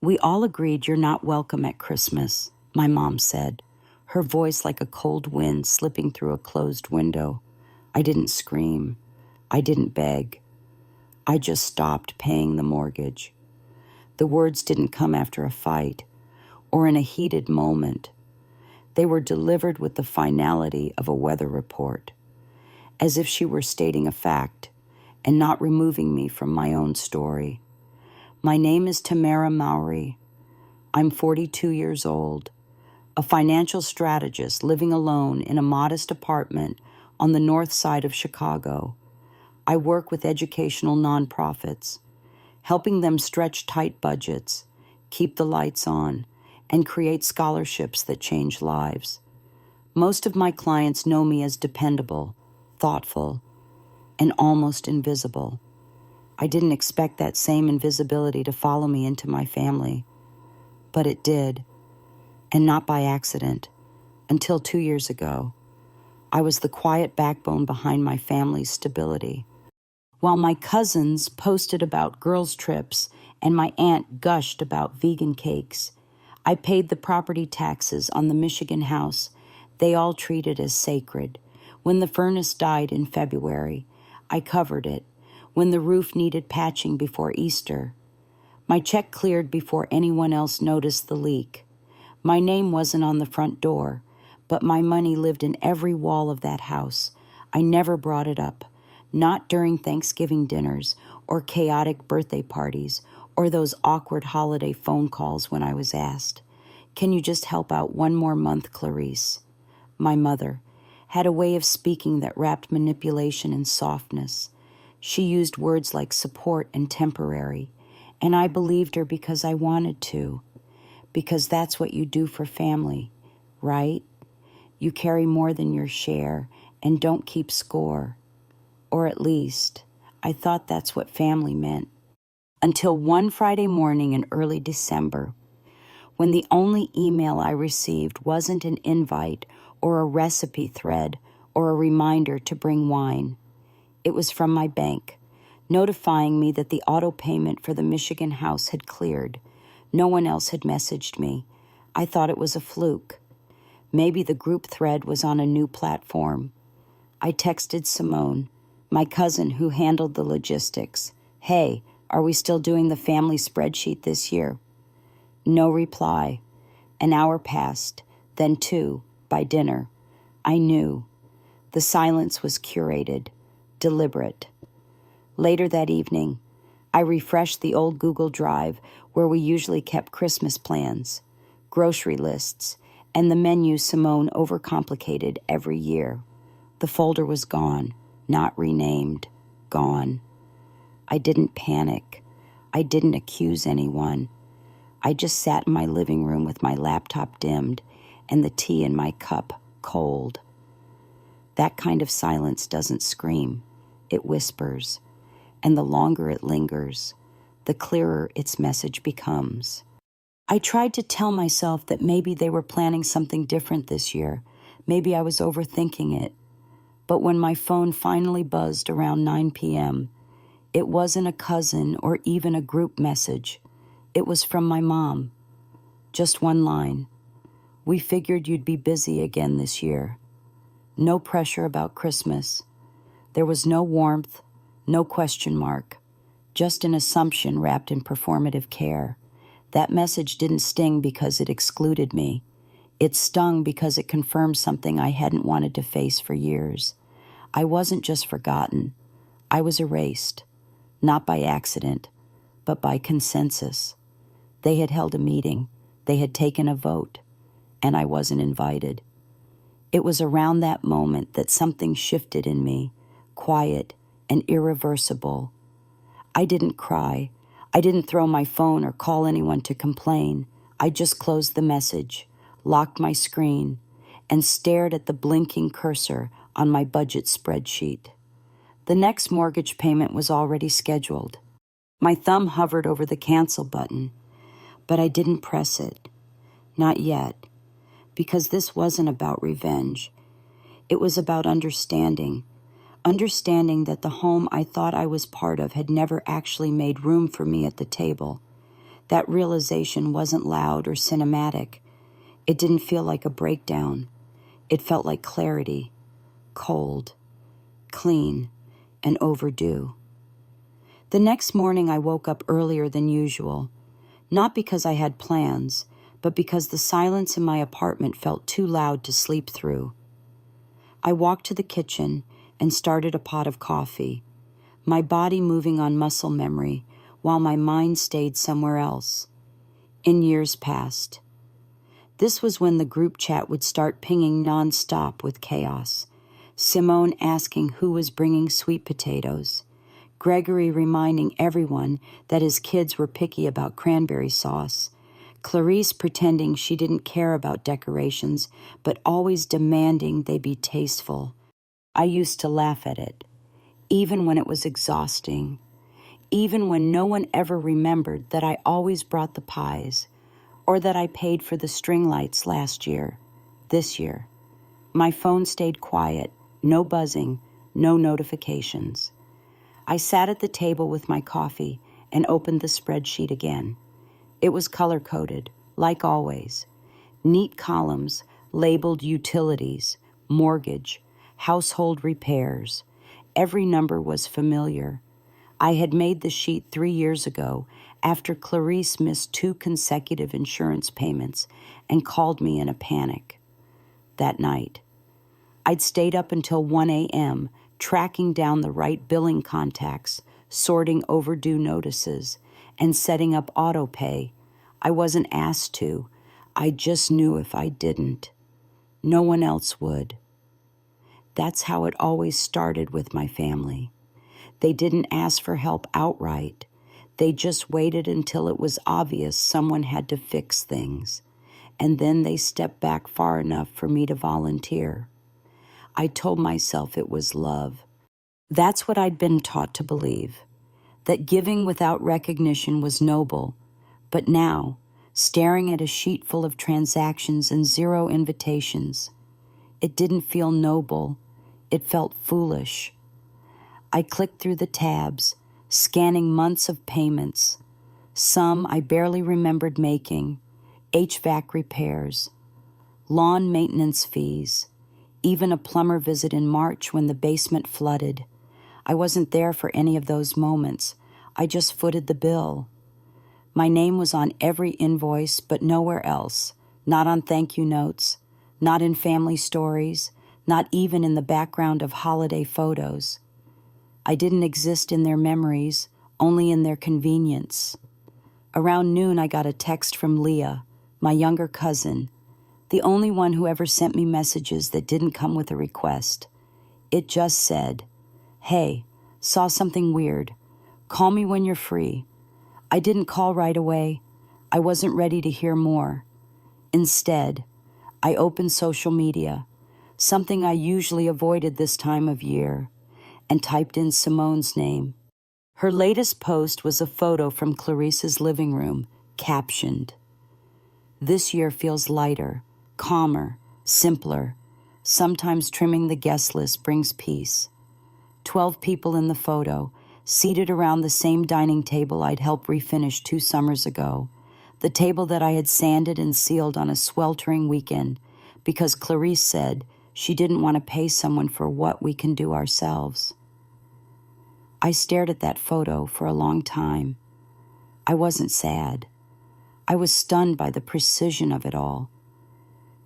"We all agreed you're not welcome at Christmas," my mom said, her voice like a cold wind slipping through a closed window. I didn't scream. I didn't beg. I just stopped paying the mortgage. The words didn't come after a fight or in a heated moment. They were delivered with the finality of a weather report, as if she were stating a fact and not removing me from my own story. My name is Tamara Mowry. I'm 42 years old, a financial strategist living alone in a modest apartment on the north side of Chicago. I work with educational nonprofits, helping them stretch tight budgets, keep the lights on, and create scholarships that change lives. Most of my clients know me as dependable, thoughtful, and almost invisible. I didn't expect that same invisibility to follow me into my family, but it did, and not by accident, until 2 years ago. I was the quiet backbone behind my family's stability. While my cousins posted about girls' trips and my aunt gushed about vegan cakes, I paid the property taxes on the Michigan house they all treated as sacred. When the furnace died in February, I covered it. When the roof needed patching before Easter, my check cleared before anyone else noticed the leak. My name wasn't on the front door, but my money lived in every wall of that house. I never brought it up, not during Thanksgiving dinners or chaotic birthday parties or those awkward holiday phone calls when I was asked, "Can you just help out one more month, Clarice?" My mother had a way of speaking that wrapped manipulation in softness. She used words like support and temporary, and I believed her because I wanted to, because that's what you do for family, right? You carry more than your share and don't keep score. Or at least, I thought that's what family meant. Until one Friday morning in early December, when the only email I received wasn't an invite or a recipe thread or a reminder to bring wine. It was from my bank, notifying me that the auto payment for the Michigan house had cleared. No one else had messaged me. I thought it was a fluke. Maybe the group thread was on a new platform. I texted Simone, my cousin who handled the logistics. "Hey, are we still doing the family spreadsheet this year?" No reply. An hour passed, then 2, by dinner. I knew. The silence was curated, deliberate. Later that evening, I refreshed the old Google Drive where we usually kept Christmas plans, grocery lists, and the menu Simone overcomplicated every year. The folder was gone, not renamed, gone. I didn't panic. I didn't accuse anyone. I just sat in my living room with my laptop dimmed and the tea in my cup cold. That kind of silence doesn't scream. It whispers. And the longer it lingers, the clearer its message becomes. I tried to tell myself that maybe they were planning something different this year. Maybe I was overthinking it. But when my phone finally buzzed around 9 p.m., it wasn't a cousin or even a group message. It was from my mom. Just one line. "We figured you'd be busy again this year." No pressure about Christmas. There was no warmth, no question mark, just an assumption wrapped in performative care. That message didn't sting because it excluded me. It stung because it confirmed something I hadn't wanted to face for years. I wasn't just forgotten. I was erased, not by accident, but by consensus. They had held a meeting. They had taken a vote, and I wasn't invited. It was around that moment that something shifted in me, quiet and irreversible. I didn't cry. I didn't throw my phone or call anyone to complain. I just closed the message, locked my screen, and stared at the blinking cursor on my budget spreadsheet. The next mortgage payment was already scheduled. My thumb hovered over the cancel button, but I didn't press it. Not yet, because this wasn't about revenge. It was about understanding that the home I thought I was part of had never actually made room for me at the table, That realization wasn't loud or cinematic. It didn't feel like a breakdown. It felt like clarity, cold, clean, and overdue. The next morning I woke up earlier than usual, not because I had plans, but because the silence in my apartment felt too loud to sleep through. I walked to the kitchen and started a pot of coffee, my body moving on muscle memory while my mind stayed somewhere else. In years past. This was when the group chat would start pinging nonstop with chaos. Simone asking who was bringing sweet potatoes. Gregory reminding everyone that his kids were picky about cranberry sauce. Clarice pretending she didn't care about decorations, but always demanding they be tasteful. I used to laugh at it, even when it was exhausting, even when no one ever remembered that I always brought the pies, or that I paid for the string lights last year, this year. My phone stayed quiet, no buzzing, no notifications. I sat at the table with my coffee and opened the spreadsheet again. It was color-coded, like always. Neat columns labeled utilities, mortgage, household repairs. Every number was familiar. I had made the sheet 3 years ago after Clarice missed 2 consecutive insurance payments and called me in a panic. That night, I'd stayed up until 1 a.m., tracking down the right billing contacts, sorting overdue notices, and setting up autopay. I wasn't asked to. I just knew if I didn't, no one else would. That's how it always started with my family. They didn't ask for help outright. They just waited until it was obvious someone had to fix things, and then they stepped back far enough for me to volunteer. I told myself it was love. That's what I'd been taught to believe, that giving without recognition was noble. But now, staring at a sheet full of transactions and 0 invitations, it didn't feel noble. It felt foolish. I clicked through the tabs, scanning months of payments. Some I barely remembered making, HVAC repairs, lawn maintenance fees, even a plumber visit in March when the basement flooded. I wasn't there for any of those moments. I just footed the bill. My name was on every invoice, but nowhere else. Not on thank you notes, not in family stories, not even in the background of holiday photos. I didn't exist in their memories, only in their convenience. Around noon, I got a text from Leah, my younger cousin, the only one who ever sent me messages that didn't come with a request. It just said, "Hey, saw something weird. Call me when you're free." I didn't call right away. I wasn't ready to hear more. Instead, I opened social media, something I usually avoided this time of year, and typed in Simone's name. Her latest post was a photo from Clarice's living room, captioned, "This year feels lighter, calmer, simpler. Sometimes trimming the guest list brings peace." 12 people in the photo, seated around the same dining table I'd helped refinish 2 summers ago, the table that I had sanded and sealed on a sweltering weekend because Clarice said she didn't want to pay someone for what we can do ourselves. I stared at that photo for a long time. I wasn't sad. I was stunned by the precision of it all.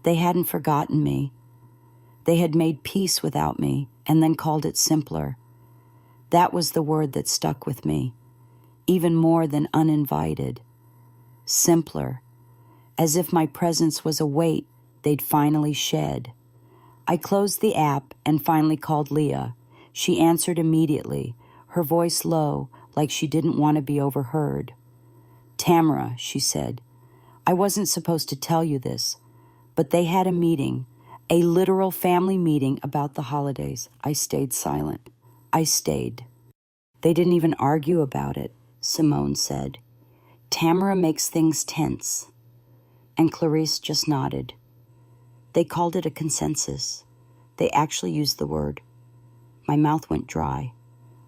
They hadn't forgotten me. They had made peace without me and then called it simpler. That was the word that stuck with me, even more than uninvited. Simpler, as if my presence was a weight they'd finally shed. I closed the app and finally called Leah. She answered immediately, her voice low, like she didn't want to be overheard. "Tamara," she said, "I wasn't supposed to tell you this, but they had a meeting, a literal family meeting about the holidays." I stayed silent. I stayed. "They didn't even argue about it," Simone said. "Tamara makes things tense." And Clarice just nodded. They called it a consensus. They actually used the word. My mouth went dry.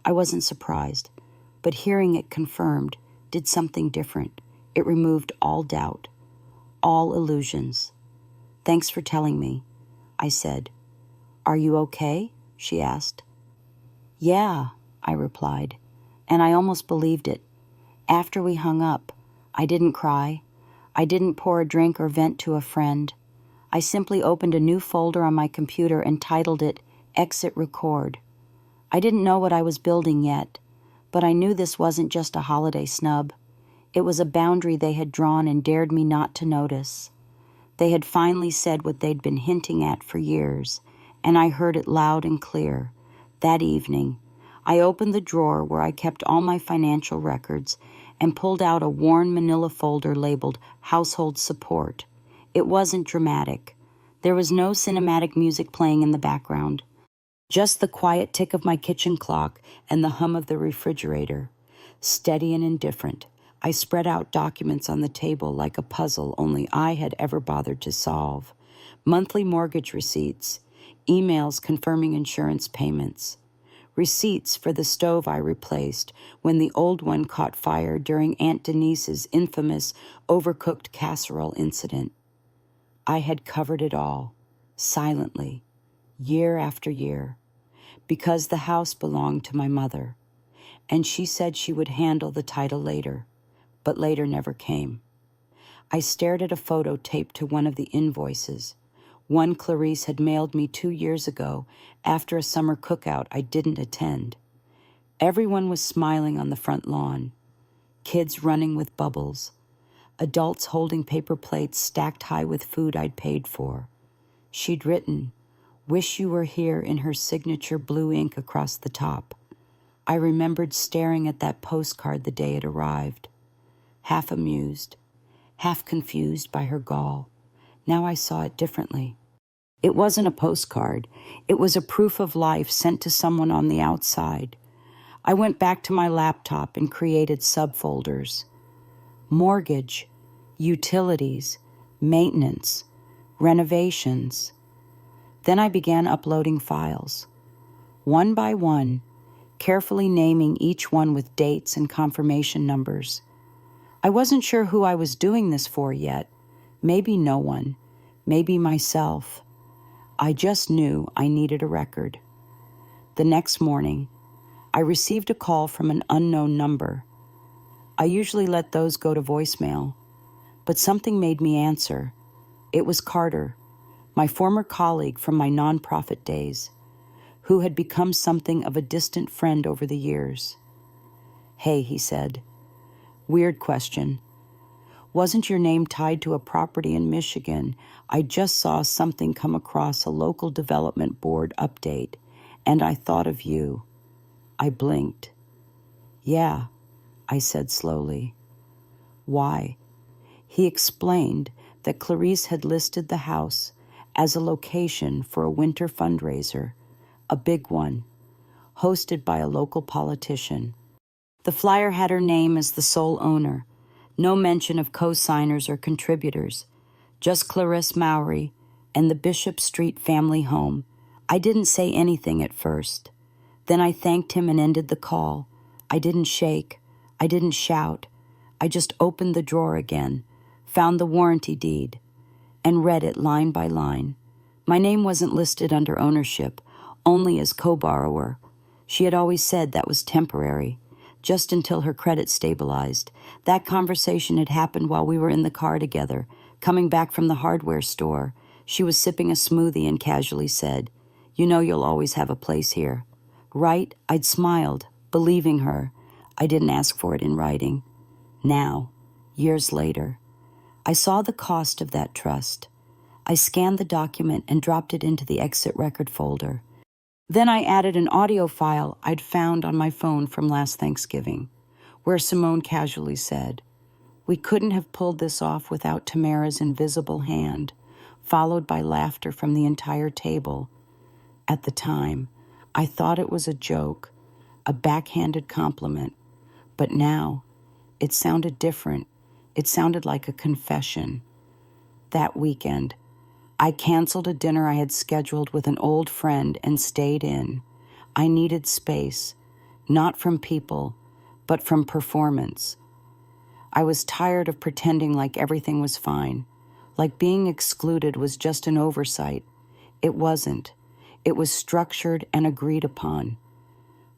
I wasn't surprised, but hearing it confirmed did something different. It removed all doubt, all illusions. "Thanks for telling me," I said. "Are you okay?" she asked. "Yeah," I replied, and I almost believed it. After we hung up, I didn't cry. I didn't pour a drink or vent to a friend. I simply opened a new folder on my computer and titled it Exit Record. I didn't know what I was building yet, but I knew this wasn't just a holiday snub. It was a boundary they had drawn and dared me not to notice. They had finally said what they'd been hinting at for years, and I heard it loud and clear. That evening, I opened the drawer where I kept all my financial records and pulled out a worn manila folder labeled Household Support. It wasn't dramatic. There was no cinematic music playing in the background. Just the quiet tick of my kitchen clock and the hum of the refrigerator. Steady and indifferent, I spread out documents on the table like a puzzle only I had ever bothered to solve. Monthly mortgage receipts, emails confirming insurance payments, receipts for the stove I replaced when the old one caught fire during Aunt Denise's infamous overcooked casserole incident. I had covered it all, silently, year after year, because the house belonged to my mother, and she said she would handle the title later, but later never came. I stared at a photo taped to one of the invoices, one Clarice had mailed me 2 years ago after a summer cookout I didn't attend. Everyone was smiling on the front lawn, kids running with bubbles, adults holding paper plates stacked high with food I'd paid for. She'd written, "Wish you were here," in her signature blue ink across the top. I remembered staring at that postcard the day it arrived, half amused, half confused by her gall. Now I saw it differently. It wasn't a postcard. It was a proof of life sent to someone on the outside. I went back to my laptop and created subfolders. Mortgage, utilities, maintenance, renovations. Then I began uploading files. One by one, carefully naming each one with dates and confirmation numbers. I wasn't sure who I was doing this for yet. Maybe no one. Maybe myself. I just knew I needed a record. The next morning, I received a call from an unknown number. I usually let those go to voicemail, but something made me answer. It was Carter, my former colleague from my nonprofit days, who had become something of a distant friend over the years. "Hey," he said. "Weird question. Wasn't your name tied to a property in Michigan? I just saw something come across a local development board update, and I thought of you." I blinked. "Yeah," I said slowly. "Why?" He explained that Clarice had listed the house as a location for a winter fundraiser, a big one, hosted by a local politician. The flyer had her name as the sole owner, no mention of co-signers or contributors, just Clarisse Mowry and the Bishop Street family home. I didn't say anything at first. Then I thanked him and ended the call. I didn't shake. I didn't shout. I just opened the drawer again, found the warranty deed, and read it line by line. My name wasn't listed under ownership, only as co-borrower. She had always said that was temporary, just until her credit stabilized. That conversation had happened while we were in the car together, coming back from the hardware store. She was sipping a smoothie and casually said, "You know you'll always have a place here." Right? I'd smiled, believing her. I didn't ask for it in writing. Now, years later, I saw the cost of that trust. I scanned the document and dropped it into the exit record folder. Then I added an audio file I'd found on my phone from last Thanksgiving, where Simone casually said, "We couldn't have pulled this off without Tamara's invisible hand," followed by laughter from the entire table. At the time, I thought it was a joke, a backhanded compliment, but now it sounded different. It sounded like a confession. That weekend, I canceled a dinner I had scheduled with an old friend and stayed in. I needed space, not from people, but from performance. I was tired of pretending like everything was fine, like being excluded was just an oversight. It wasn't. It was structured and agreed upon.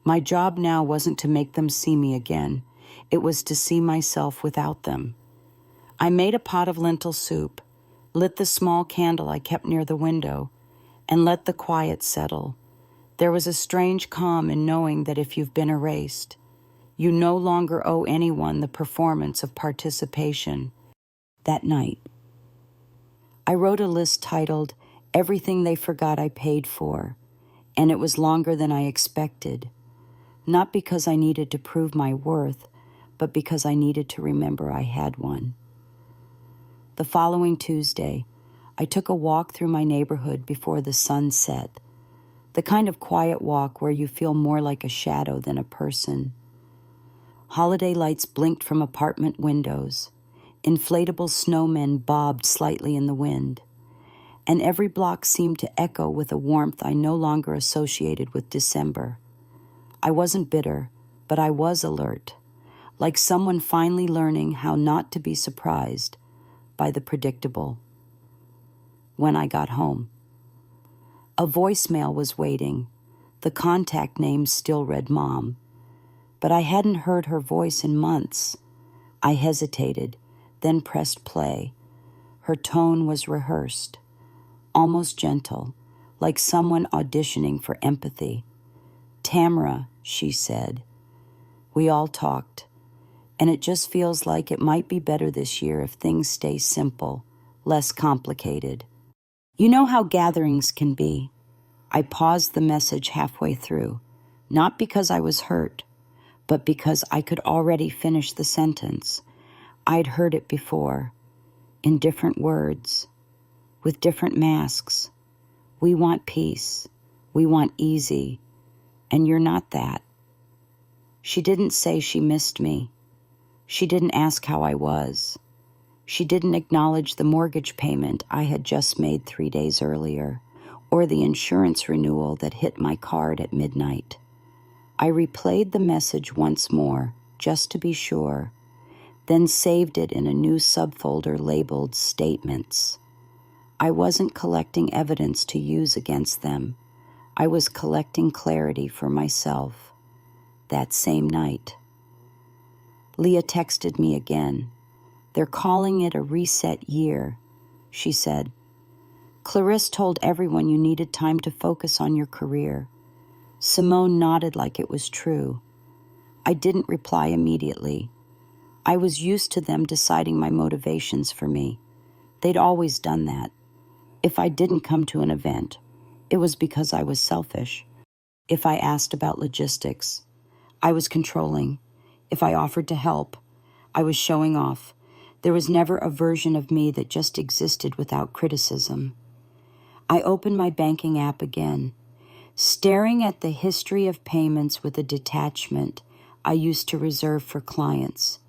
My job now wasn't to make them see me again. It was to see myself without them. I made a pot of lentil soup, lit the small candle I kept near the window, and let the quiet settle. There was a strange calm in knowing that if you've been erased, you no longer owe anyone the performance of participation. That night, I wrote a list titled, "Everything They Forgot I Paid For," and it was longer than I expected. Not because I needed to prove my worth, but because I needed to remember I had one. The following Tuesday, I took a walk through my neighborhood before the sun set, the kind of quiet walk where you feel more like a shadow than a person. Holiday lights blinked from apartment windows. Inflatable snowmen bobbed slightly in the wind, and every block seemed to echo with a warmth I no longer associated with December. I wasn't bitter, but I was alert, like someone finally learning how not to be surprised by the predictable. When I got home, a voicemail was waiting. The contact name still read Mom, but I hadn't heard her voice in months. I hesitated, then pressed play. Her tone was rehearsed, almost gentle, like someone auditioning for empathy. "Tamara," she said. "We all talked, and it just feels like it might be better this year if things stay simple, less complicated. You know how gatherings can be." I paused the message halfway through, not because I was hurt, but because I could already finish the sentence. I'd heard it before, in different words, with different masks. "We want peace. We want easy. And you're not that." She didn't say she missed me. She didn't ask how I was. She didn't acknowledge the mortgage payment I had just made 3 days earlier, or the insurance renewal that hit my card at midnight. I replayed the message once more, just to be sure, then saved it in a new subfolder labeled Statements. I wasn't collecting evidence to use against them. I was collecting clarity for myself. That same night, Leah texted me again. "They're calling it a reset year," she said. "Clarisse told everyone you needed time to focus on your career." Simone nodded like it was true. I didn't reply immediately. I was used to them deciding my motivations for me. They'd always done that. If I didn't come to an event, it was because I was selfish. If I asked about logistics, I was controlling. If I offered to help, I was showing off. There was never a version of me that just existed without criticism. I opened my banking app again, staring at the history of payments with a detachment I used to reserve for clients.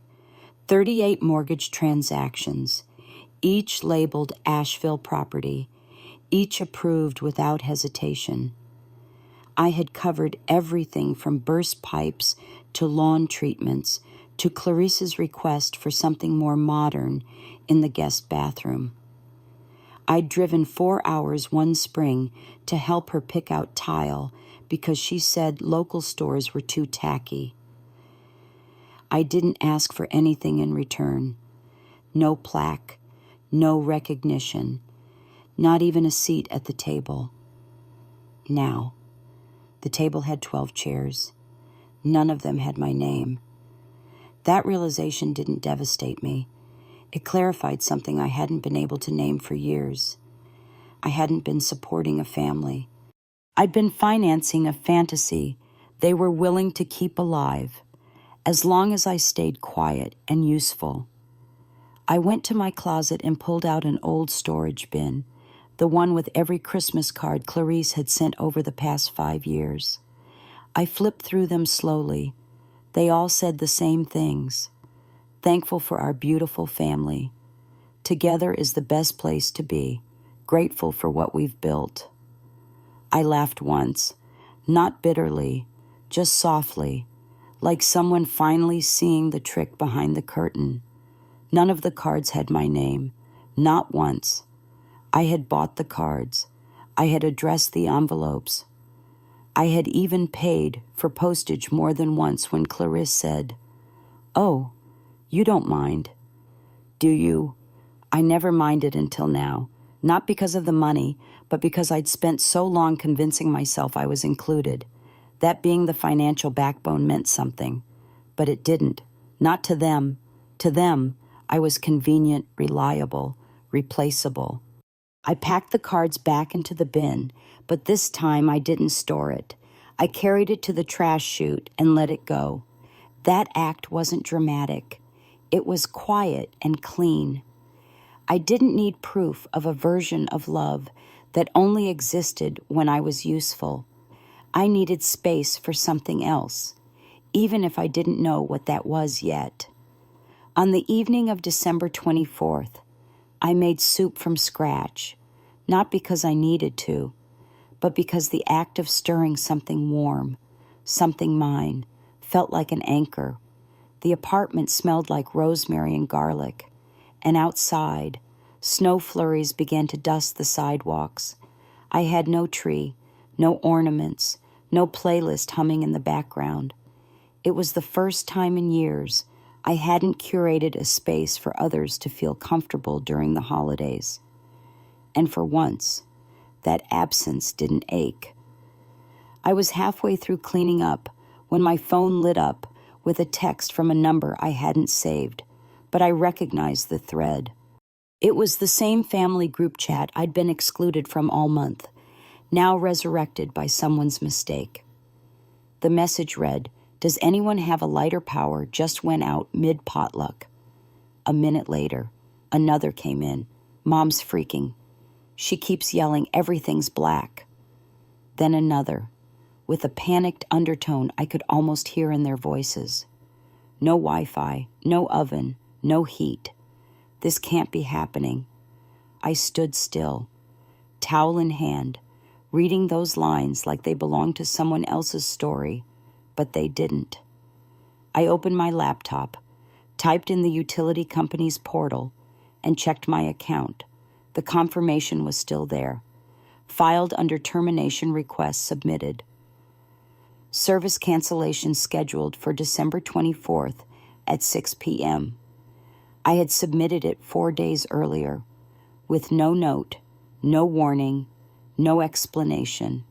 38 mortgage transactions, each labeled Asheville property, each approved without hesitation. I had covered everything from burst pipes to lawn treatments to Clarisse's request for something more modern in the guest bathroom. I'd driven 4 hours one spring to help her pick out tile because she said local stores were too tacky. I didn't ask for anything in return. No plaque, no recognition, not even a seat at the table. Now, the table had 12 chairs. None of them had my name. That realization didn't devastate me. It clarified something I hadn't been able to name for years. I hadn't been supporting a family. I'd been financing a fantasy they were willing to keep alive, as long as I stayed quiet and useful. I went to my closet and pulled out an old storage bin, the one with every Christmas card Clarisse had sent over the past 5 years. I flipped through them slowly. They all said the same things. Thankful for our beautiful family. Together is the best place to be. Grateful for what we've built. I laughed once, not bitterly, just softly, like someone finally seeing the trick behind the curtain. None of the cards had my name, not once. I had bought the cards. I had addressed the envelopes. I had even paid for postage more than once when Clarisse said, "Oh, you don't mind, do you?" I never minded until now, not because of the money, but because I'd spent so long convincing myself I was included. That being the financial backbone meant something. But it didn't. Not to them. To them, I was convenient, reliable, replaceable. I packed the cards back into the bin, but this time I didn't store it. I carried it to the trash chute and let it go. That act wasn't dramatic. It was quiet and clean. I didn't need proof of a version of love that only existed when I was useful. I needed space for something else, even if I didn't know what that was yet. On the evening of December 24th, I made soup from scratch, not because I needed to, but because the act of stirring something warm, something mine, felt like an anchor. The apartment smelled like rosemary and garlic, and outside, snow flurries began to dust the sidewalks. I had no tree, no ornaments, no playlist humming in the background. It was the first time in years I hadn't curated a space for others to feel comfortable during the holidays. And for once, that absence didn't ache. I was halfway through cleaning up when my phone lit up with a text from a number I hadn't saved, but I recognized the thread. It was the same family group chat I'd been excluded from all month, now resurrected by someone's mistake. The message read, "Does anyone have a lighter power? Just went out mid-potluck." A minute later, another came in. "Mom's freaking. She keeps yelling everything's black." Then another, with a panicked undertone I could almost hear in their voices. "No Wi-Fi, no oven, no heat. This can't be happening." I stood still, towel in hand, reading those lines like they belonged to someone else's story, but they didn't. I opened my laptop, typed in the utility company's portal, and checked my account. The confirmation was still there. Filed under termination request submitted. Service cancellation scheduled for December 24th at 6 p.m. I had submitted it 4 days earlier, with no note, no warning, no explanation.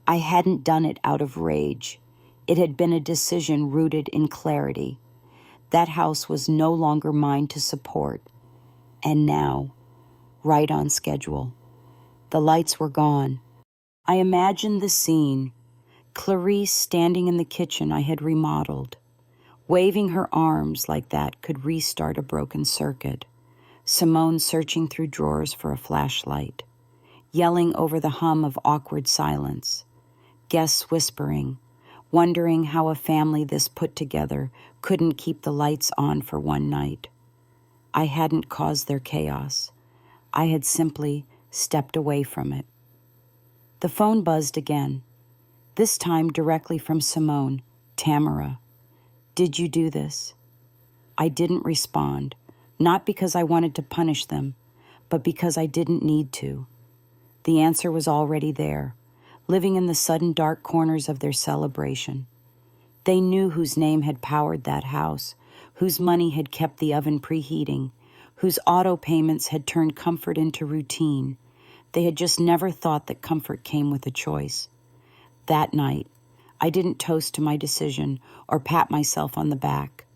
I hadn't done it out of rage. It had been a decision rooted in clarity. That house was no longer mine to support. And now, right on schedule. The lights were gone. I imagined the scene. Clarisse standing in the kitchen I had remodeled. Waving her arms like that could restart a broken circuit. Simone searching through drawers for a flashlight. Yelling over the hum of awkward silence. Guests whispering, wondering how a family this put together couldn't keep the lights on for one night. I hadn't caused their chaos. I had simply stepped away from it. The phone buzzed again, this time directly from Simone, Tamara. "Did you do this?" I didn't respond, not because I wanted to punish them, but because I didn't need to. The answer was already there, living in the sudden dark corners of their celebration. They knew whose name had powered that house, whose money had kept the oven preheating, whose auto payments had turned comfort into routine. They had just never thought that comfort came with a choice. That night, I didn't toast to my decision or pat myself on the back.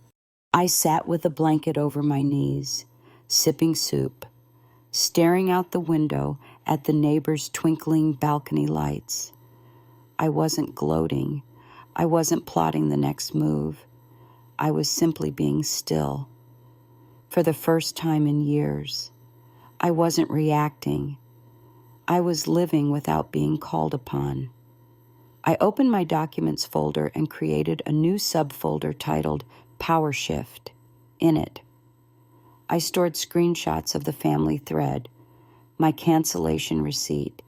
I sat with a blanket over my knees, sipping soup, staring out the window at the neighbors' twinkling balcony lights. I wasn't gloating. I wasn't plotting the next move. I was simply being still. For the first time in years, I wasn't reacting. I was living without being called upon. I opened my documents folder and created a new subfolder titled Power Shift. In it, I stored screenshots of the family thread, my cancellation receipt,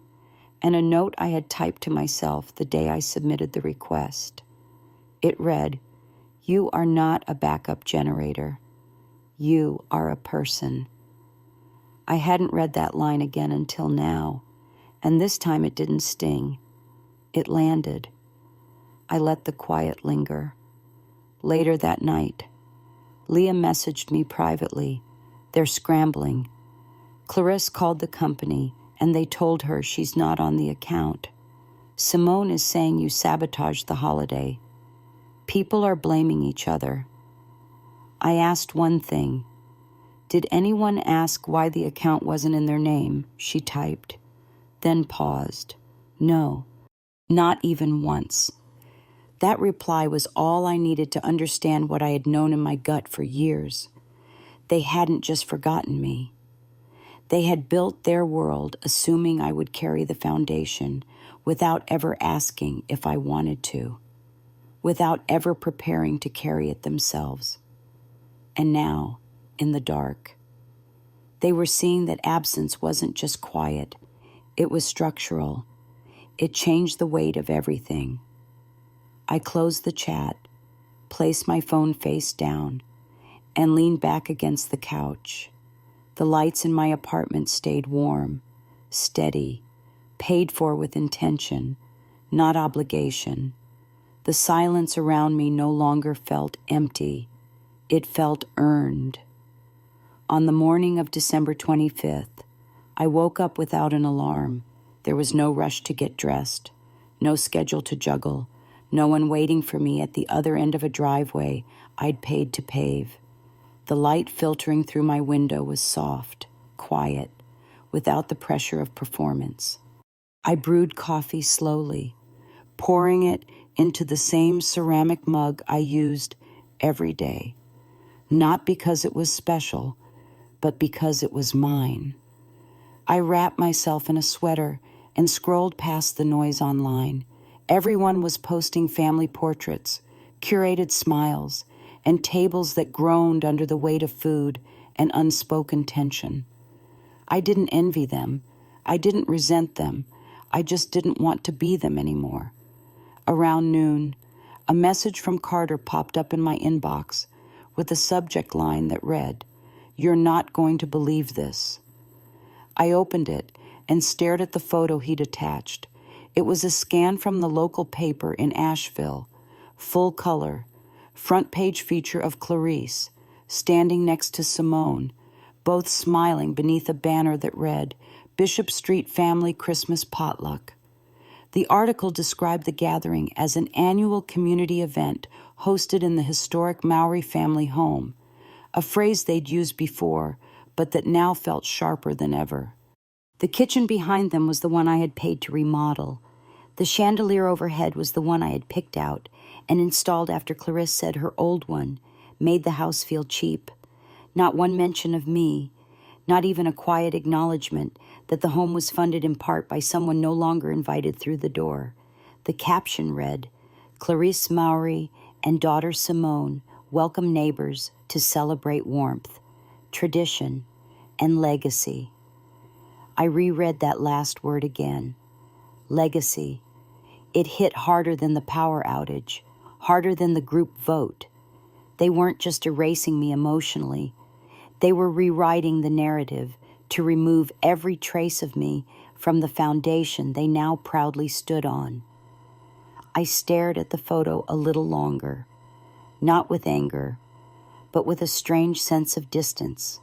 and a note I had typed to myself the day I submitted the request. It read, "You are not a backup generator. You are a person. I hadn't read that line again until now, and this time it didn't sting. It landed. I let the quiet linger. Later that night, Leah messaged me privately. They're scrambling. Clarisse called the company, and they told her she's not on the account. Simone is saying you sabotaged the holiday. People are blaming each other. I asked one thing. Did anyone ask why the account wasn't in their name? She typed, then paused. No, not even once. That reply was all I needed to understand what I had known in my gut for years. They hadn't just forgotten me. They had built their world assuming I would carry the foundation without ever asking if I wanted to, without ever preparing to carry it themselves. And now, in the dark, they were seeing that absence wasn't just quiet, it was structural. It changed the weight of everything. I closed the chat, placed my phone face down, and leaned back against the couch. The lights in my apartment stayed warm, steady, paid for with intention, not obligation. The silence around me no longer felt empty. It felt earned. On the morning of December 25th, I woke up without an alarm. There was no rush to get dressed, no schedule to juggle, no one waiting for me at the other end of a driveway I'd paid to pave. The light filtering through my window was soft, quiet, without the pressure of performance. I brewed coffee slowly, pouring it into the same ceramic mug I used every day, not because it was special, but because it was mine. I wrapped myself in a sweater and scrolled past the noise online. Everyone was posting family portraits, curated smiles, and tables that groaned under the weight of food and unspoken tension. I didn't envy them. I didn't resent them. I just didn't want to be them anymore. Around noon, a message from Carter popped up in my inbox with a subject line that read, "You're not going to believe this." I opened it and stared at the photo he'd attached. It was a scan from the local paper in Asheville, full color, front page feature of Clarisse, standing next to Simone, both smiling beneath a banner that read, "Bishop Street Family Christmas Potluck." The article described the gathering as an annual community event hosted in the historic Maori family home, a phrase they'd used before, but that now felt sharper than ever. The kitchen behind them was the one I had paid to remodel. The chandelier overhead was the one I had picked out and installed after Clarisse said her old one made the house feel cheap. Not one mention of me, not even a quiet acknowledgement that the home was funded in part by someone no longer invited through the door. The caption read, "Clarisse Maori and daughter Simone welcome neighbors to celebrate warmth, tradition, and legacy." I reread that last word again. Legacy. It hit harder than the power outage, harder than the group vote. They weren't just erasing me emotionally. They were rewriting the narrative to remove every trace of me from the foundation they now proudly stood on. I stared at the photo a little longer, not with anger, but with a strange sense of distance,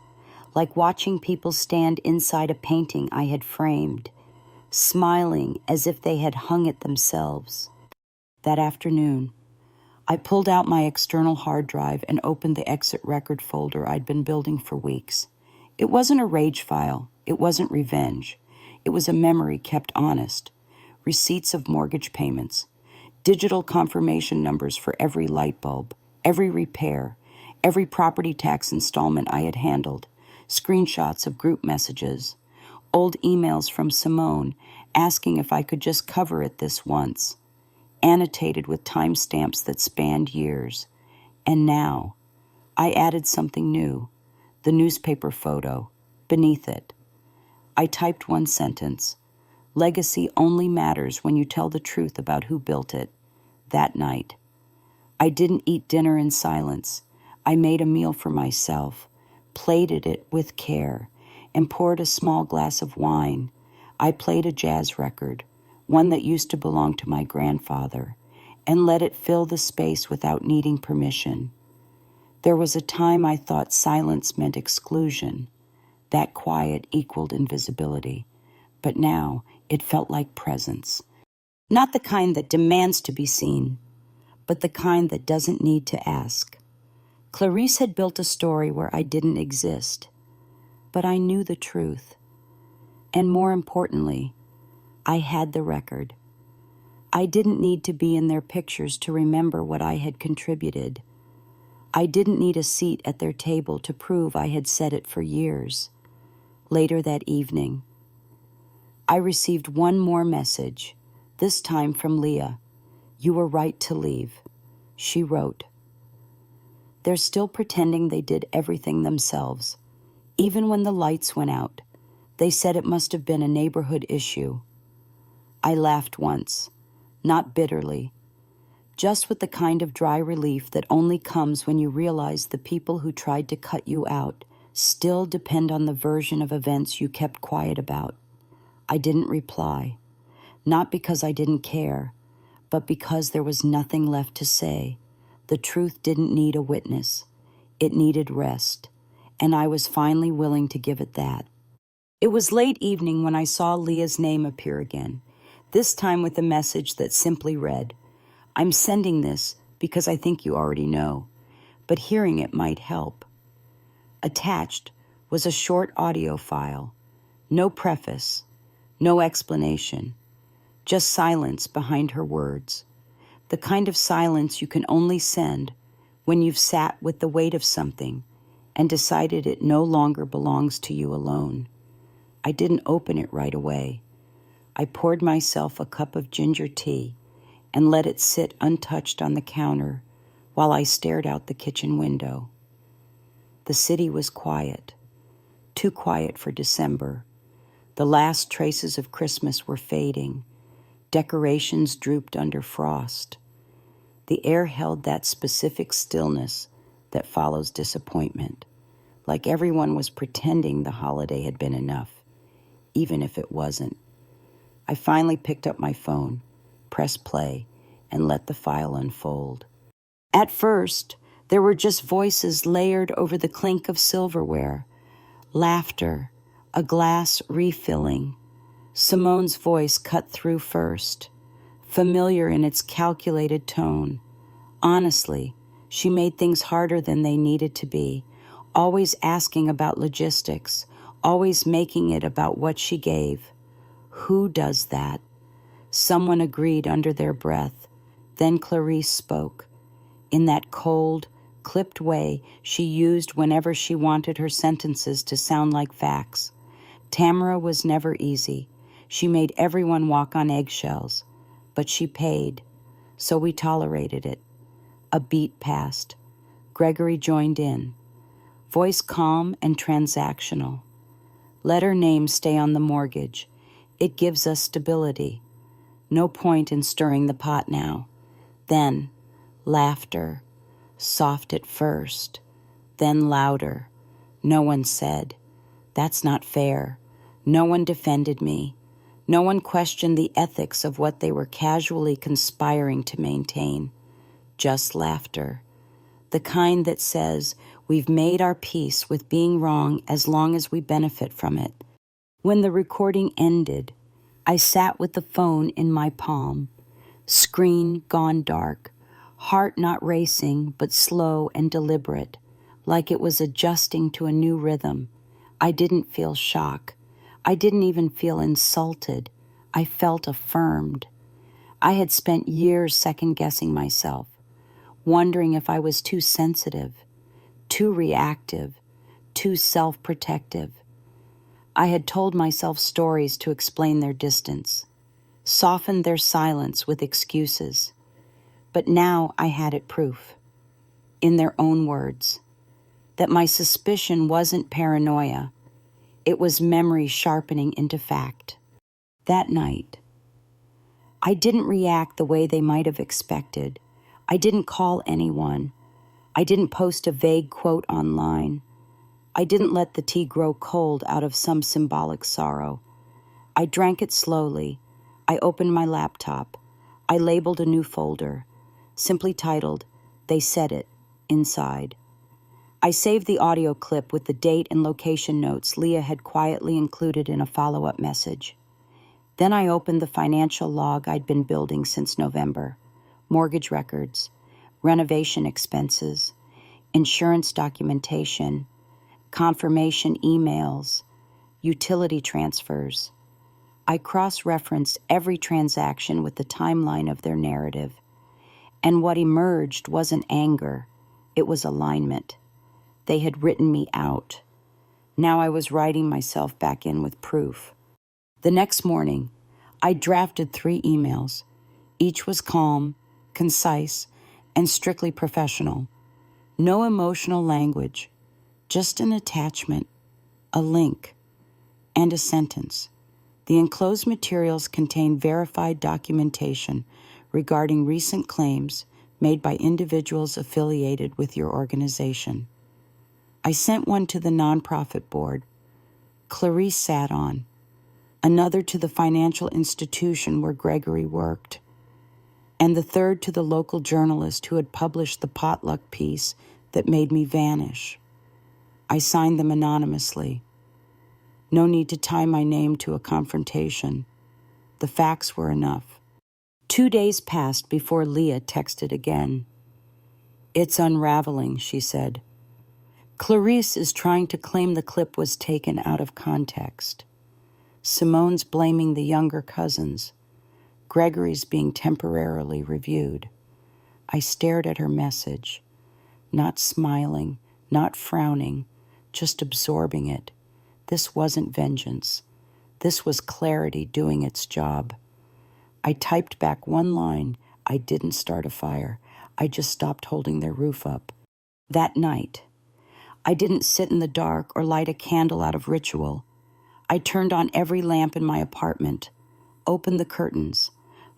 like watching people stand inside a painting I had framed, smiling as if they had hung it themselves. That afternoon, I pulled out my external hard drive and opened the exit record folder I'd been building for weeks. It wasn't a rage file. It wasn't revenge. It was a memory kept honest. Receipts of mortgage payments, digital confirmation numbers for every light bulb, every repair, every property tax installment I had handled, screenshots of group messages, old emails from Simone asking if I could just cover it this once, annotated with timestamps that spanned years. And now, I added something new, the newspaper photo, beneath it. I typed one sentence. Legacy only matters when you tell the truth about who built it. That night, I didn't eat dinner in silence. I made a meal for myself, plated it with care, and poured a small glass of wine. I played a jazz record, one that used to belong to my grandfather, and let it fill the space without needing permission. There was a time I thought silence meant exclusion, that quiet equaled invisibility, but now it felt like presence. Not the kind that demands to be seen, but the kind that doesn't need to ask. Clarice had built a story where I didn't exist, but I knew the truth. And more importantly, I had the record. I didn't need to be in their pictures to remember what I had contributed. I didn't need a seat at their table to prove I had said it for years. Later that evening, I received one more message, this time from Leah. "You were right to leave," she wrote. "They're still pretending they did everything themselves. Even when the lights went out, they said it must have been a neighborhood issue." I laughed once, not bitterly, just with the kind of dry relief that only comes when you realize the people who tried to cut you out still depend on the version of events you kept quiet about. I didn't reply, not because I didn't care, but because there was nothing left to say. The truth didn't need a witness. It needed rest, and I was finally willing to give it that. It was late evening when I saw Leah's name appear again, this time with a message that simply read, "I'm sending this because I think you already know, but hearing it might help." Attached was a short audio file, no preface, no explanation, just silence behind her words, the kind of silence you can only send when you've sat with the weight of something and decided it no longer belongs to you alone. I didn't open it right away. I poured myself a cup of ginger tea and let it sit untouched on the counter while I stared out the kitchen window. The city was quiet, too quiet for December. The last traces of Christmas were fading. Decorations drooped under frost. The air held that specific stillness that follows disappointment, like everyone was pretending the holiday had been enough, even if it wasn't. I finally picked up my phone, pressed play, and let the file unfold. At first, there were just voices layered over the clink of silverware, laughter, a glass refilling. Simone's voice cut through first, familiar in its calculated tone. Honestly, she made things harder than they needed to be, always asking about logistics, always making it about what she gave. Who does that? Someone agreed under their breath. Then Clarice spoke, in that cold, clipped way she used whenever she wanted her sentences to sound like facts. Tamara was never easy. She made everyone walk on eggshells, but she paid, so we tolerated it. A beat passed. Gregory joined in. Voice calm and transactional. Let her name stay on the mortgage. It gives us stability. No point in stirring the pot now. Then, laughter. Soft at first, then louder. No one said, "That's not fair." No one defended me. No one questioned the ethics of what they were casually conspiring to maintain. Just laughter. The kind that says, we've made our peace with being wrong as long as we benefit from it. When the recording ended, I sat with the phone in my palm, screen gone dark, heart not racing but slow and deliberate, like it was adjusting to a new rhythm. I didn't feel shock. I didn't even feel insulted. I felt affirmed. I had spent years second-guessing myself, wondering if I was too sensitive, too reactive, too self-protective. I had told myself stories to explain their distance, softened their silence with excuses. But now I had it proof, in their own words, that my suspicion wasn't paranoia. It was memory sharpening into fact. That night, I didn't react the way they might have expected. I didn't call anyone. I didn't post a vague quote online. I didn't let the tea grow cold out of some symbolic sorrow. I drank it slowly. I opened my laptop. I labeled a new folder, simply titled, "They Said It," inside. I saved the audio clip with the date and location notes Leah had quietly included in a follow-up message. Then I opened the financial log I'd been building since November. Mortgage records, renovation expenses, insurance documentation, confirmation emails, utility transfers. I cross-referenced every transaction with the timeline of their narrative. And what emerged wasn't anger, it was alignment. They had written me out. Now I was writing myself back in with proof. The next morning, I drafted 3 emails. Each was calm, concise, and strictly professional. No emotional language, just an attachment, a link, and a sentence. The enclosed materials contain verified documentation regarding recent claims made by individuals affiliated with your organization. I sent one to the nonprofit board Clarice sat on, another to the financial institution where Gregory worked, and the third to the local journalist who had published the potluck piece that made me vanish. I signed them anonymously. No need to tie my name to a confrontation. The facts were enough. 2 days passed before Leah texted again. "It's unraveling," she said. "Clarice is trying to claim the clip was taken out of context. Simone's blaming the younger cousins. Gregory's being temporarily reviewed." I stared at her message, not smiling, not frowning, just absorbing it. This wasn't vengeance. This was clarity doing its job. I typed back one line. I didn't start a fire. I just stopped holding their roof up. That night, I didn't sit in the dark or light a candle out of ritual. I turned on every lamp in my apartment, opened the curtains,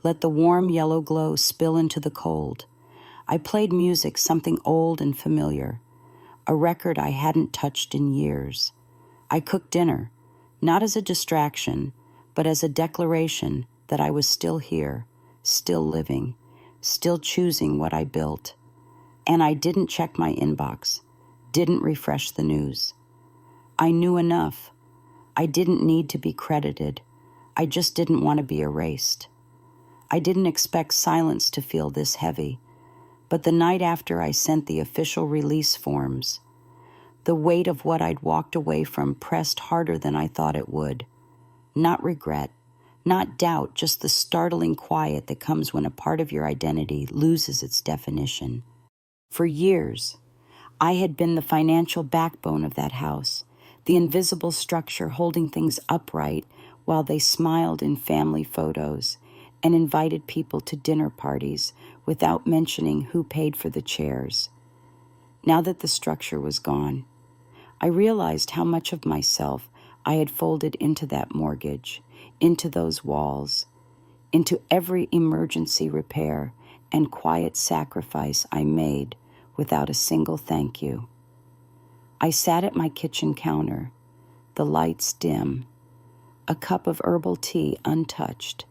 let the warm yellow glow spill into the cold. I played music, something old and familiar, a record I hadn't touched in years. I cooked dinner, not as a distraction, but as a declaration that I was still here, still living, still choosing what I built. And I didn't check my inbox, didn't refresh the news. I knew enough. I didn't need to be credited. I just didn't want to be erased. I didn't expect silence to feel this heavy. But the night after I sent the official release forms, the weight of what I'd walked away from pressed harder than I thought it would. Not regret, not doubt, just the startling quiet that comes when a part of your identity loses its definition. For years, I had been the financial backbone of that house, the invisible structure holding things upright while they smiled in family photos and invited people to dinner parties without mentioning who paid for the chairs. Now that the structure was gone, I realized how much of myself I had folded into that mortgage, into those walls, into every emergency repair and quiet sacrifice I made without a single thank you. I sat at my kitchen counter, the lights dim, a cup of herbal tea untouched,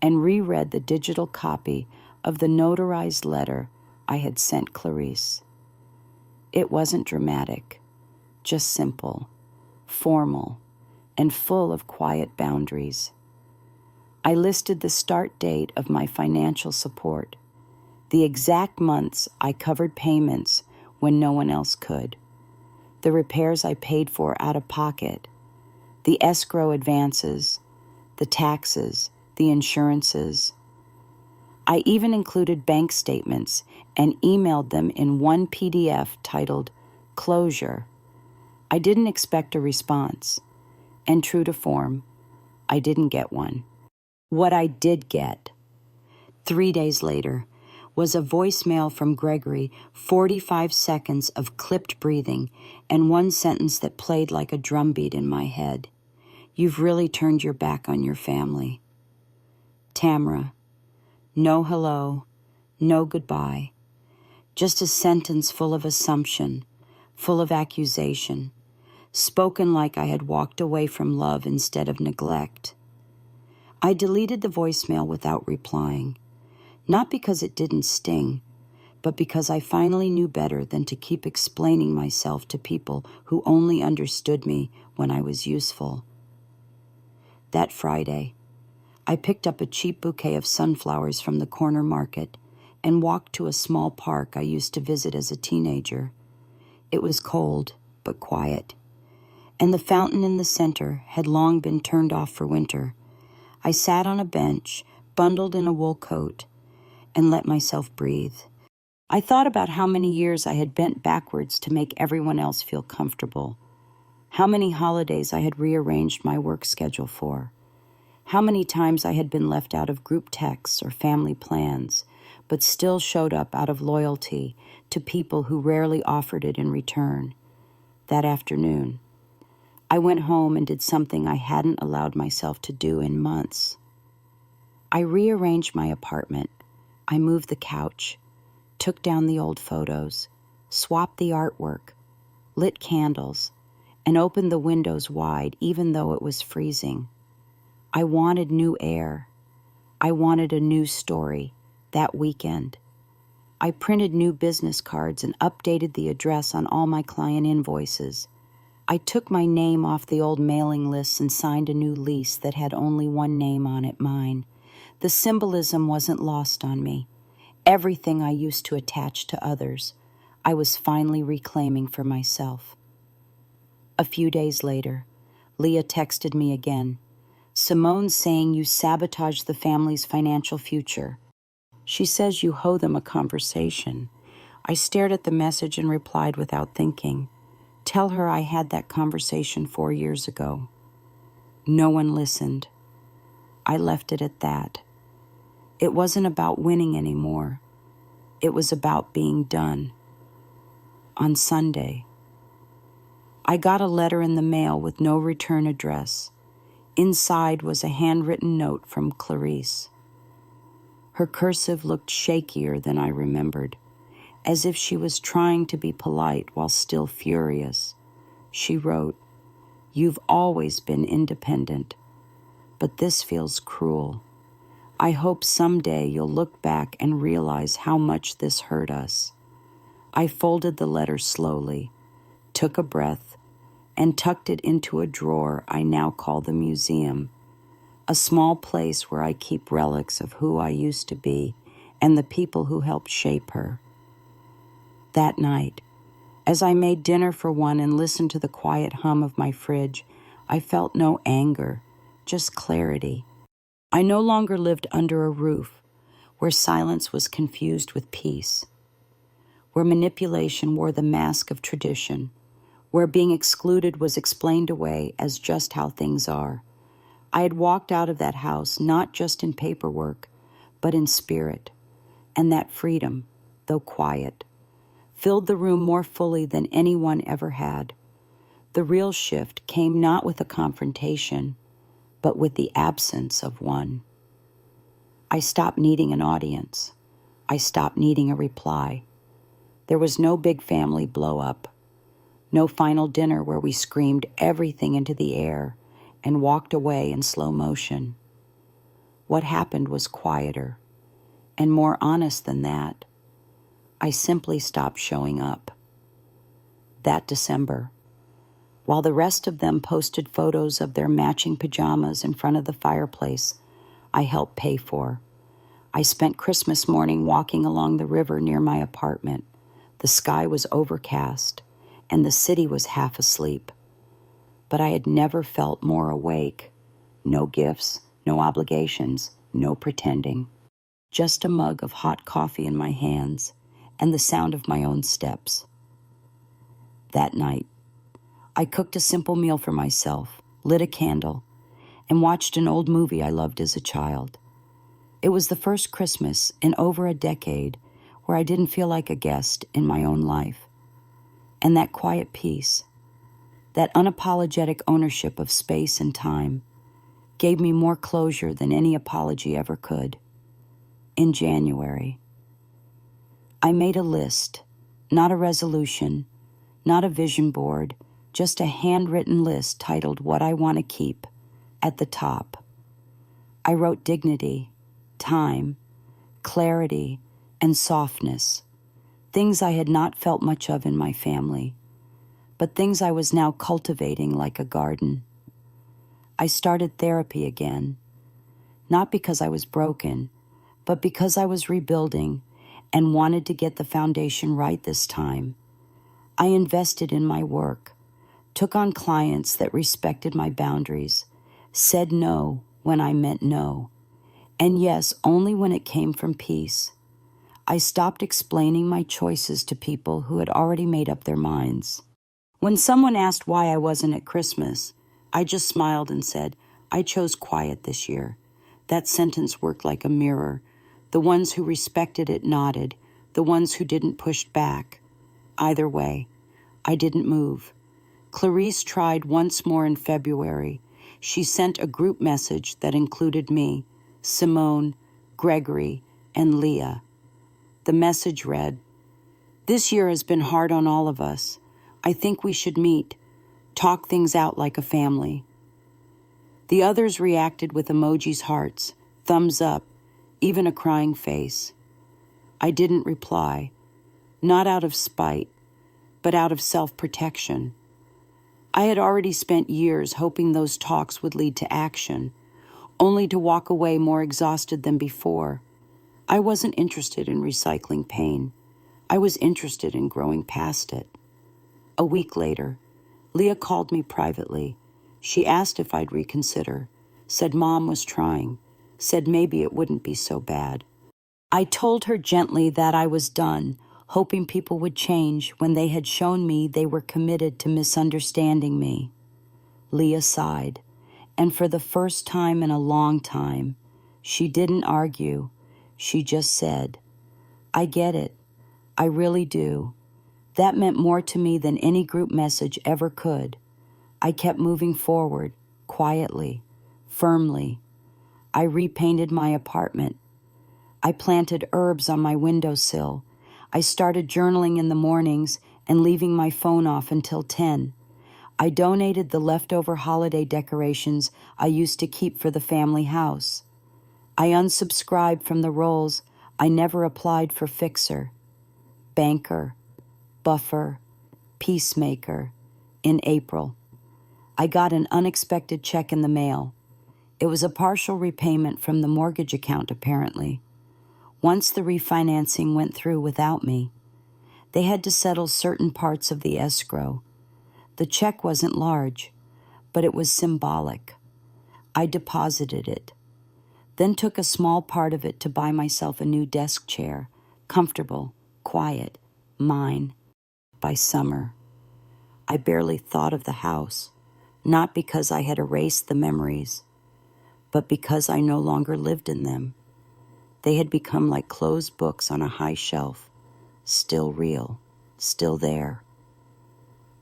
and reread the digital copy of the notarized letter I had sent Clarice. It wasn't dramatic, just simple, formal, and full of quiet boundaries. I listed the start date of my financial support, the exact months I covered payments when no one else could, the repairs I paid for out of pocket, the escrow advances, the taxes, the insurances. I even included bank statements and emailed them in one PDF titled Closure. I didn't expect a response, and true to form, I didn't get one. What I did get, 3 days later, was a voicemail from Gregory, 45 seconds of clipped breathing, and one sentence that played like a drumbeat in my head. "You've really turned your back on your family." Tamra. No hello, no goodbye. Just a sentence full of assumption, full of accusation, spoken like I had walked away from love instead of neglect. I deleted the voicemail without replying, not because it didn't sting, but because I finally knew better than to keep explaining myself to people who only understood me when I was useful. That Friday, I picked up a cheap bouquet of sunflowers from the corner market and walked to a small park I used to visit as a teenager. It was cold, but quiet, and the fountain in the center had long been turned off for winter. I sat on a bench, bundled in a wool coat, and let myself breathe. I thought about how many years I had bent backwards to make everyone else feel comfortable, how many holidays I had rearranged my work schedule for, how many times I had been left out of group texts or family plans, but still showed up out of loyalty to people who rarely offered it in return. That afternoon, I went home and did something I hadn't allowed myself to do in months. I rearranged my apartment. I moved the couch, took down the old photos, swapped the artwork, lit candles, and opened the windows wide even though it was freezing. I wanted new air. I wanted a new story that weekend. I printed new business cards and updated the address on all my client invoices. I took my name off the old mailing lists and signed a new lease that had only one name on it, mine. The symbolism wasn't lost on me. Everything I used to attach to others, I was finally reclaiming for myself. A few days later, Leah texted me again. "Simone's saying you sabotaged the family's financial future. She says you owe them a conversation." I stared at the message and replied without thinking. "Tell her I had that conversation 4 years ago." No one listened. I left it at that. It wasn't about winning anymore. It was about being done. On Sunday, I got a letter in the mail with no return address. Inside was a handwritten note from Clarice. Her cursive looked shakier than I remembered, as if she was trying to be polite while still furious. She wrote, "You've always been independent, but this feels cruel. I hope someday you'll look back and realize how much this hurt us." I folded the letter slowly, took a breath, and tucked it into a drawer I now call the museum, a small place where I keep relics of who I used to be and the people who helped shape her. That night, as I made dinner for one and listened to the quiet hum of my fridge, I felt no anger, just clarity. I no longer lived under a roof where silence was confused with peace, where manipulation wore the mask of tradition, where being excluded was explained away as just how things are. I had walked out of that house not just in paperwork, but in spirit, and that freedom, though quiet, filled the room more fully than anyone ever had. The real shift came not with a confrontation, but with the absence of one. I stopped needing an audience. I stopped needing a reply. There was no big family blow-up, no final dinner where we screamed everything into the air and walked away in slow motion. What happened was quieter and more honest than that. I simply stopped showing up. That December, while the rest of them posted photos of their matching pajamas in front of the fireplace I helped pay for, I spent Christmas morning walking along the river near my apartment. The sky was overcast, and the city was half asleep. But I had never felt more awake. No gifts, no obligations, no pretending. Just a mug of hot coffee in my hands and the sound of my own steps. That night, I cooked a simple meal for myself, lit a candle, and watched an old movie I loved as a child. It was the first Christmas in over a decade where I didn't feel like a guest in my own life. And that quiet peace, that unapologetic ownership of space and time, gave me more closure than any apology ever could. In January, I made a list, not a resolution, not a vision board, just a handwritten list titled "What I Want to Keep" at the top. I wrote dignity, time, clarity, and softness, things I had not felt much of in my family, but things I was now cultivating like a garden. I started therapy again, not because I was broken, but because I was rebuilding and wanted to get the foundation right this time. I invested in my work, took on clients that respected my boundaries, said no when I meant no, and yes, only when it came from peace. I stopped explaining my choices to people who had already made up their minds. When someone asked why I wasn't at Christmas, I just smiled and said, I chose quiet this year. That sentence worked like a mirror. The ones who respected it nodded. The ones who didn't pushed back. Either way, I didn't move. Clarice tried once more in February. She sent a group message that included me, Simone, Gregory, and Leah. The message read, "This year has been hard on all of us. I think we should meet, talk things out like a family." The others reacted with emojis, hearts, thumbs up, even a crying face. I didn't reply, not out of spite, but out of self-protection. I had already spent years hoping those talks would lead to action, only to walk away more exhausted than before. I wasn't interested in recycling pain. I was interested in growing past it. A week later, Leah called me privately. She asked if I'd reconsider, said Mom was trying, said maybe it wouldn't be so bad. I told her gently that I was done, hoping people would change when they had shown me they were committed to misunderstanding me. Leah sighed, and for the first time in a long time, she didn't argue. She just said, "I get it. I really do." That meant more to me than any group message ever could. I kept moving forward, quietly, firmly. I repainted my apartment. I planted herbs on my windowsill. I started journaling in the mornings and leaving my phone off until 10. I donated the leftover holiday decorations I used to keep for the family house. I unsubscribed from the roles I never applied for: fixer, banker, buffer, peacemaker, in April. I got an unexpected check in the mail. It was a partial repayment from the mortgage account, apparently. Once the refinancing went through without me, they had to settle certain parts of the escrow. The check wasn't large, but it was symbolic. I deposited it, then took a small part of it to buy myself a new desk chair, comfortable, quiet, mine. By summer, I barely thought of the house, not because I had erased the memories, but because I no longer lived in them. They had become like closed books on a high shelf, still real, still there,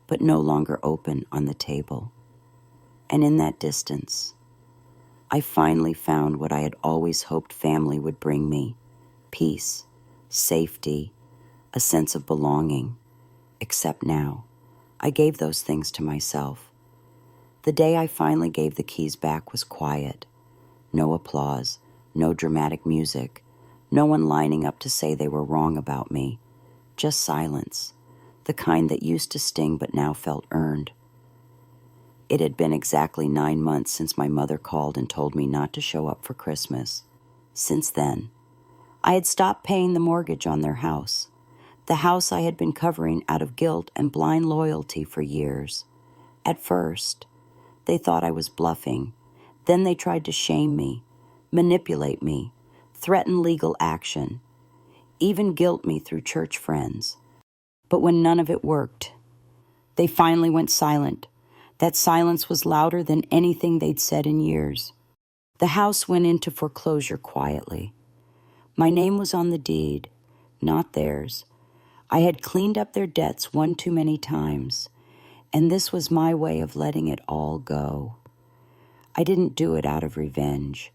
but no longer open on the table. And in that distance, I finally found what I had always hoped family would bring me: peace, safety, a sense of belonging. Except now, I gave those things to myself. The day I finally gave the keys back was quiet. No applause, no dramatic music, no one lining up to say they were wrong about me. Just silence, the kind that used to sting but now felt earned. It had been exactly 9 months since my mother called and told me not to show up for Christmas. Since then, I had stopped paying the mortgage on their house, the house I had been covering out of guilt and blind loyalty for years. At first, they thought I was bluffing. Then they tried to shame me, manipulate me, threaten legal action, even guilt me through church friends. But when none of it worked, they finally went silent. That silence was louder than anything they'd said in years. The house went into foreclosure quietly. My name was on the deed, not theirs. I had cleaned up their debts one too many times, and this was my way of letting it all go. I didn't do it out of revenge.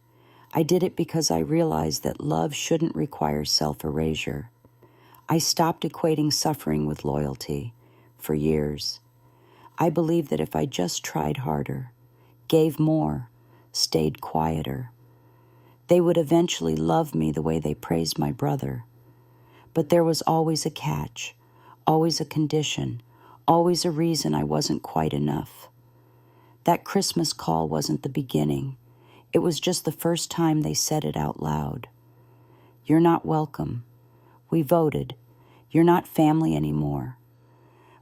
I did it because I realized that love shouldn't require self-erasure. I stopped equating suffering with loyalty for years. I believed that if I just tried harder, gave more, stayed quieter, they would eventually love me the way they praised my brother. But there was always a catch, always a condition, always a reason I wasn't quite enough. That Christmas call wasn't the beginning. It was just the first time they said it out loud. You're not welcome. We voted. You're not family anymore.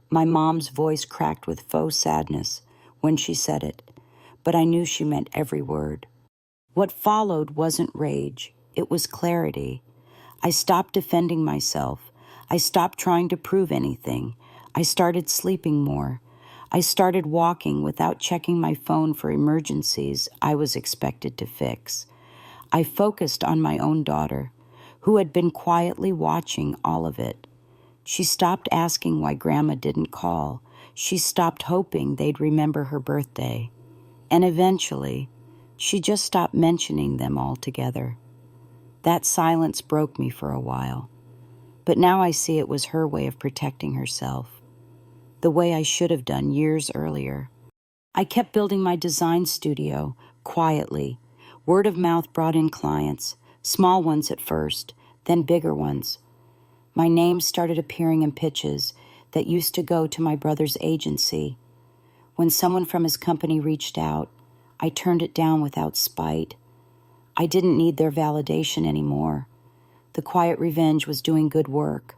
My mom's voice cracked with faux sadness when she said it, but I knew she meant every word. What followed wasn't rage. It was clarity. I stopped defending myself. I stopped trying to prove anything. I started sleeping more. I started walking without checking my phone for emergencies I was expected to fix. I focused on my own daughter, who had been quietly watching all of it. She stopped asking why Grandma didn't call. She stopped hoping they'd remember her birthday. And eventually, she just stopped mentioning them altogether. That silence broke me for a while. But now I see it was her way of protecting herself, the way I should have done years earlier. I kept building my design studio, quietly. Word of mouth brought in clients, small ones at first, then bigger ones. My name started appearing in pitches that used to go to my brother's agency. When someone from his company reached out, I turned it down without spite. I didn't need their validation anymore. The quiet revenge was doing good work.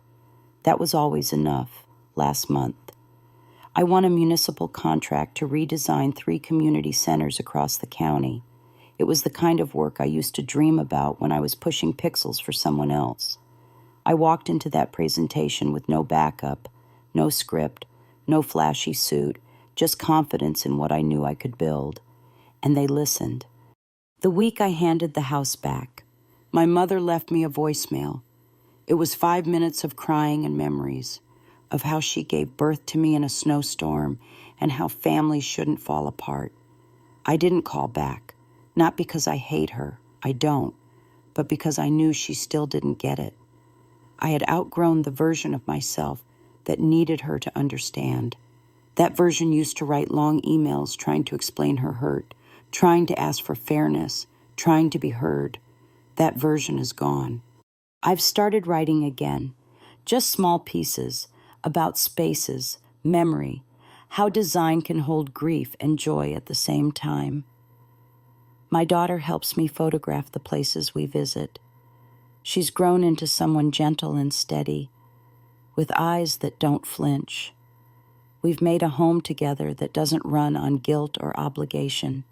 That was always enough, last month. I won a municipal contract to redesign 3 community centers across the county. It was the kind of work I used to dream about when I was pushing pixels for someone else. I walked into that presentation with no backup, no script, no flashy suit, just confidence in what I knew I could build. And they listened. The week I handed the house back, my mother left me a voicemail. It was 5 minutes of crying and memories, of how she gave birth to me in a snowstorm and how families shouldn't fall apart. I didn't call back, not because I hate her, I don't, but because I knew she still didn't get it. I had outgrown the version of myself that needed her to understand. That version used to write long emails trying to explain her hurt, trying to ask for fairness, trying to be heard. That version is gone. I've started writing again, just small pieces about spaces, memory, how design can hold grief and joy at the same time. My daughter helps me photograph the places we visit. She's grown into someone gentle and steady, with eyes that don't flinch. We've made a home together that doesn't run on guilt or obligation.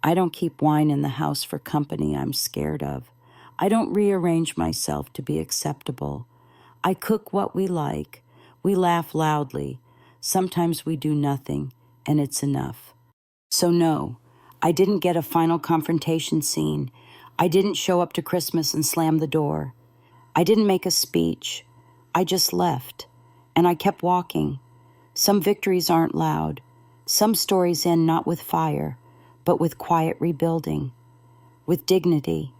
I don't keep wine in the house for company I'm scared of. I don't rearrange myself to be acceptable. I cook what we like. We laugh loudly. Sometimes we do nothing, and it's enough. So no, I didn't get a final confrontation scene. I didn't show up to Christmas and slam the door. I didn't make a speech. I just left, and I kept walking. Some victories aren't loud. Some stories end not with fire, but with quiet rebuilding, with dignity,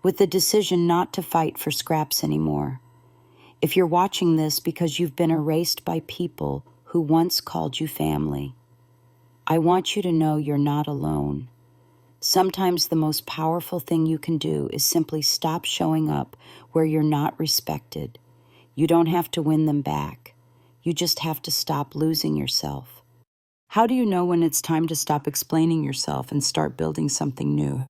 with the decision not to fight for scraps anymore. If you're watching this because you've been erased by people who once called you family, I want you to know you're not alone. Sometimes the most powerful thing you can do is simply stop showing up where you're not respected. You don't have to win them back. You just have to stop losing yourself. How do you know when it's time to stop explaining yourself and start building something new?